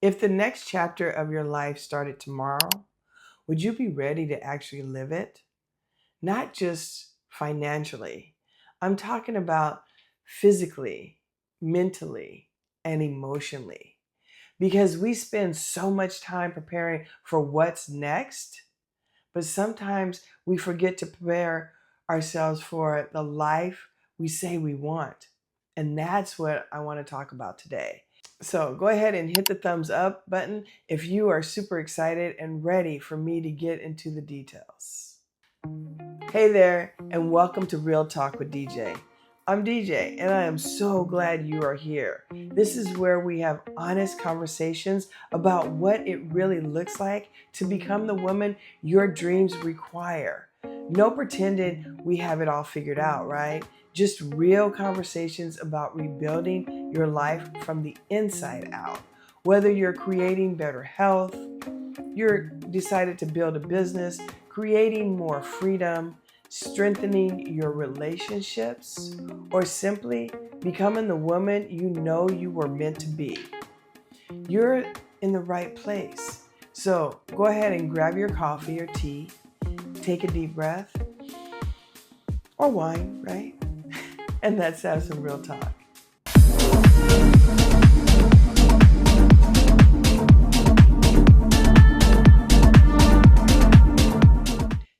If the next chapter of your life started tomorrow, would you be ready to actually live it? Not just financially. I'm talking about physically, mentally, and emotionally. Because we spend so much time preparing for what's next, but sometimes we forget to prepare ourselves for the life we say we want. And that's what I want to talk about today. So go ahead and hit the thumbs up button if you are super excited and ready for me to get into the details. Hey there, and welcome to Real Talk with DJ. I'm DJ, and I am so glad you are here. This is where we have honest conversations about what it really looks like to become the woman your dreams require. No pretending we have it all figured out, right? Just real conversations about rebuilding your life from the inside out. Whether you're creating better health, you're decided to build a business, creating more freedom, strengthening your relationships, or simply becoming the woman you know you were meant to be. You're in the right place. So go ahead and grab your coffee or tea, take a deep breath, or wine, right? And let's have some real talk.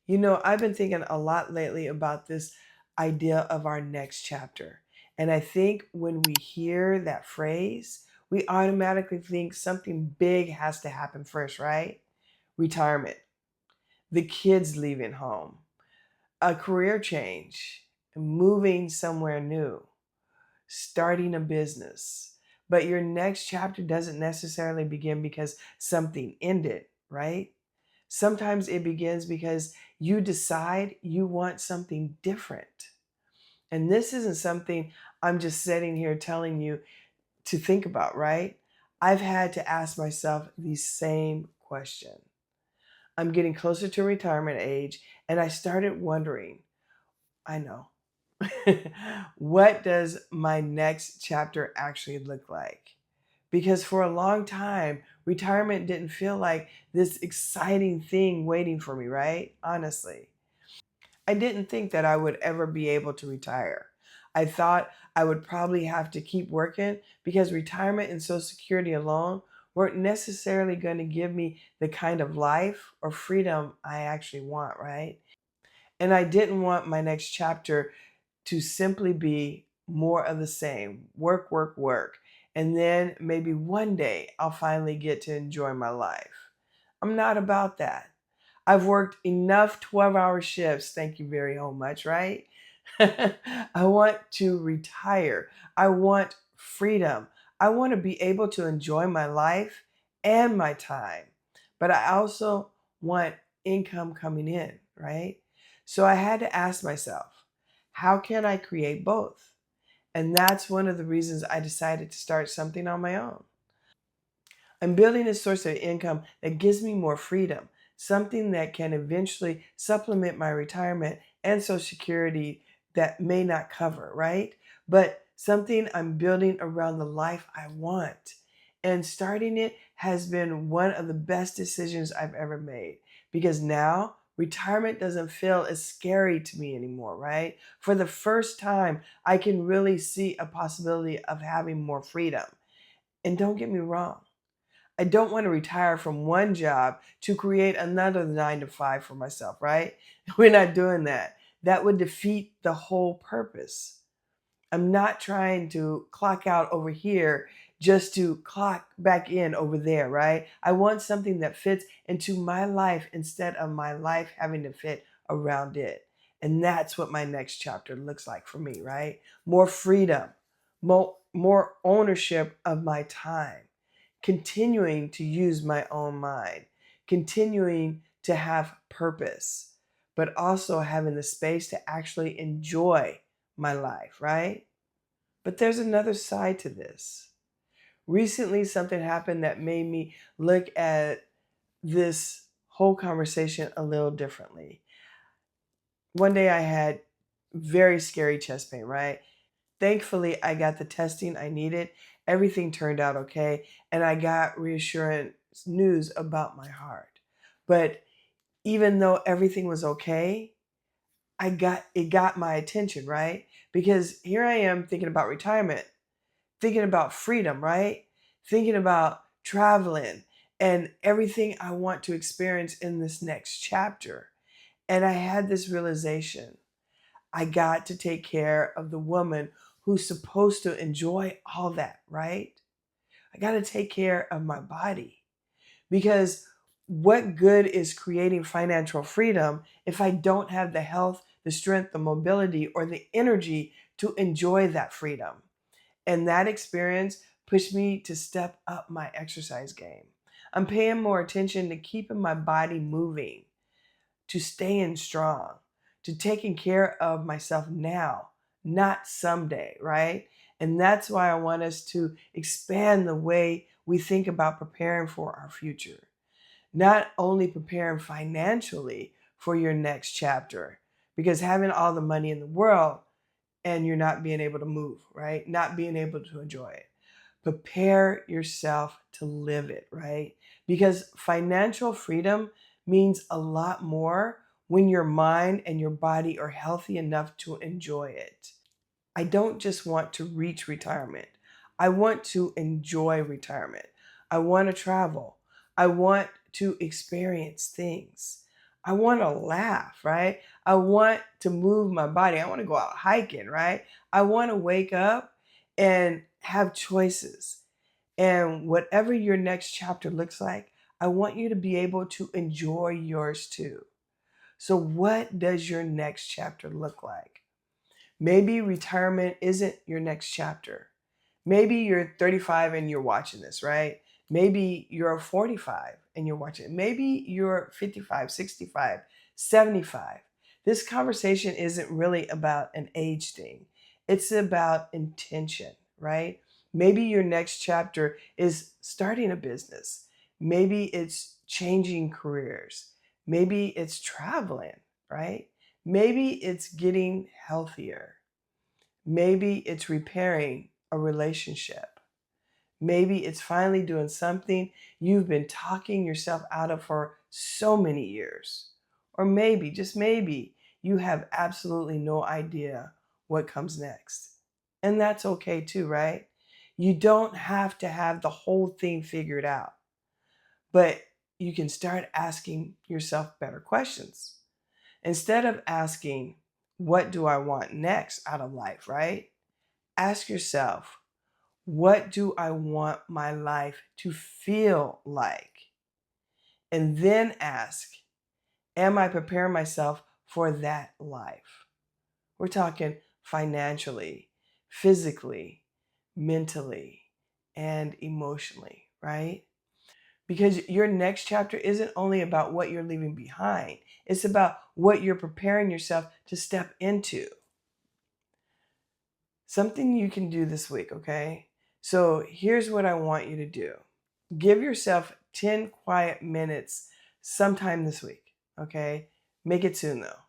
You know, I've been thinking a lot lately about this idea of our next chapter. And I think when we hear that phrase, we automatically think something big has to happen first, right? Retirement, the kids leaving home, a career change, moving somewhere new, starting a business. But your next chapter doesn't necessarily begin because something ended, right? Sometimes it begins because you decide you want something different. And this isn't something I'm just sitting here telling you to think about, right? I've had to ask myself the same question. I'm getting closer to retirement age, and I started wondering, I know, what does my next chapter actually look like? Because for a long time, retirement didn't feel like this exciting thing waiting for me, right? Honestly, I didn't think that I would ever be able to retire. I thought I would probably have to keep working because retirement and Social Security alone weren't necessarily going to give me the kind of life or freedom I actually want, right? And I didn't want my next chapter to simply be more of the same work, work, work. And then maybe one day I'll finally get to enjoy my life. I'm not about that. I've worked enough 12-hour shifts. Thank you very much, right? I want to retire. I want freedom. I want to be able to enjoy my life and my time. But I also want income coming in, right? So I had to ask myself, how can I create both? And that's one of the reasons I decided to start something on my own. I'm building a source of income that gives me more freedom, something that can eventually supplement my retirement and Social Security that may not cover, right? But something I'm building around the life I want. And starting it has been one of the best decisions I've ever made because now retirement doesn't feel as scary to me anymore, right? For the first time, I can really see a possibility of having more freedom. And don't get me wrong, I don't want to retire from one job to create another 9 to 5 for myself, right? We're not doing that. That would defeat the whole purpose. I'm not trying to clock out over here just to clock back in over there, right? I want something that fits into my life instead of my life having to fit around it. And that's what my next chapter looks like for me, right? More freedom, more ownership of my time, continuing to use my own mind, continuing to have purpose, but also having the space to actually enjoy my life, right? But there's another side to this. Recently, something happened that made me look at this whole conversation a little differently. One day I had very scary chest pain, right? Thankfully, I got the testing I needed Everything turned out okay, and I got reassuring news about my heart. But even though everything was okay, it got my attention, right? Because here I am thinking about retirement, thinking about freedom, right? Thinking about traveling and everything I want to experience in this next chapter. And I had this realization. I got to take care of the woman who's supposed to enjoy all that, right? I got to take care of my body because what good is creating financial freedom if I don't have the health, the strength, the mobility, or the energy to enjoy that freedom? And that experience pushed me to step up my exercise game. I'm paying more attention to keeping my body moving, to staying strong, to taking care of myself now, not someday, right? And that's why I want us to expand the way we think about preparing for our future. Not only preparing financially for your next chapter, because having all the money in the world and you're not being able to move, right? Not being able to enjoy it. Prepare yourself to live it, right? Because financial freedom means a lot more when your mind and your body are healthy enough to enjoy it. I don't just want to reach retirement. I want to enjoy retirement. I want to travel. I want to experience things. I want to laugh, right? I want to move my body. I want to go out hiking, right? I want to wake up and have choices. And whatever your next chapter looks like, I want you to be able to enjoy yours too. So, what does your next chapter look like? Maybe retirement isn't your next chapter. Maybe you're 35 and you're watching this, right? Maybe you're 45 and you're watching it. Maybe you're 55, 65, 75. This conversation isn't really about an age thing, it's about intention, right? Maybe your next chapter is starting a business. Maybe it's changing careers. Maybe it's traveling, right? Maybe it's getting healthier. Maybe it's repairing a relationship. Maybe it's finally doing something you've been talking yourself out of for so many years. Or maybe, just maybe, you have absolutely no idea what comes next. And that's okay too, right? You don't have to have the whole thing figured out, but you can start asking yourself better questions. Instead of asking, what do I want next out of life, right? Ask yourself, what do I want my life to feel like? And then ask, am I preparing myself for that life? We're talking financially, physically, mentally, and emotionally, right? Because your next chapter isn't only about what you're leaving behind, it's about what you're preparing yourself to step into. Something you can do this week, okay? So here's what I want you to do. Give yourself 10 quiet minutes sometime this week, okay? Make it soon though.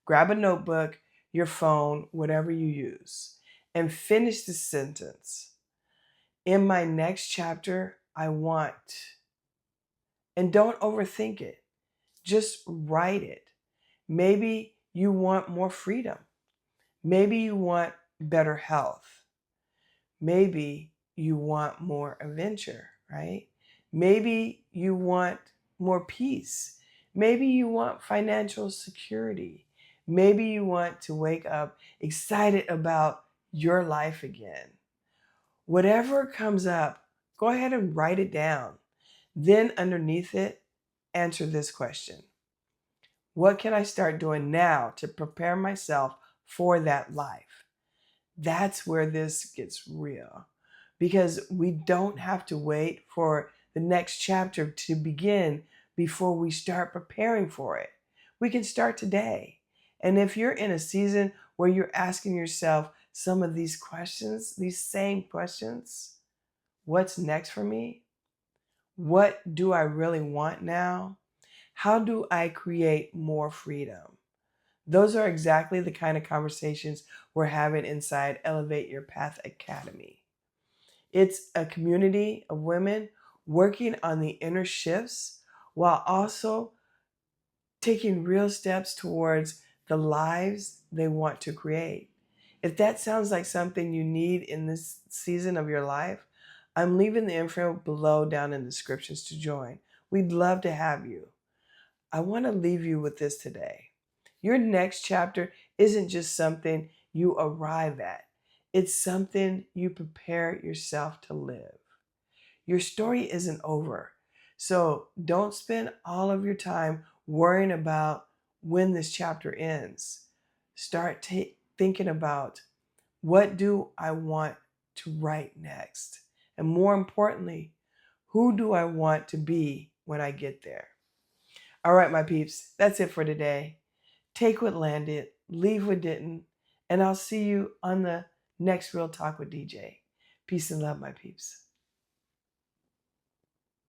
Grab a notebook, your phone, whatever you use, and finish the sentence. In my next chapter, I want, and don't overthink it. Just write it. Maybe you want more freedom. Maybe you want better health. Maybe you want more adventure, right? Maybe you want more peace. Maybe you want financial security. Maybe you want to wake up excited about your life again. Whatever comes up, go ahead and write it down. Then, underneath it, answer this question: what can I start doing now to prepare myself for that life? That's where this gets real because we don't have to wait for the next chapter to begin before we start preparing for it. We can start today. And if you're in a season where you're asking yourself some of these questions, these same questions, what's next for me? What do I really want now? How do I create more freedom? Those are exactly the kind of conversations we're having inside Elevate Your Path Academy. It's a community of women working on the inner shifts while also taking real steps towards the lives they want to create. If that sounds like something you need in this season of your life, I'm leaving the info below down in the descriptions to join. We'd love to have you. I want to leave you with this today. Your next chapter isn't just something you arrive at, it's something you prepare yourself to live. Your story isn't over. So don't spend all of your time worrying about when this chapter ends. Start thinking about, what do I want to write next? And more importantly, who do I want to be when I get there? All right, my peeps, that's it for today. Take what landed, leave what didn't, and I'll see you on the next Real Talk with DJ. Peace and love, my peeps.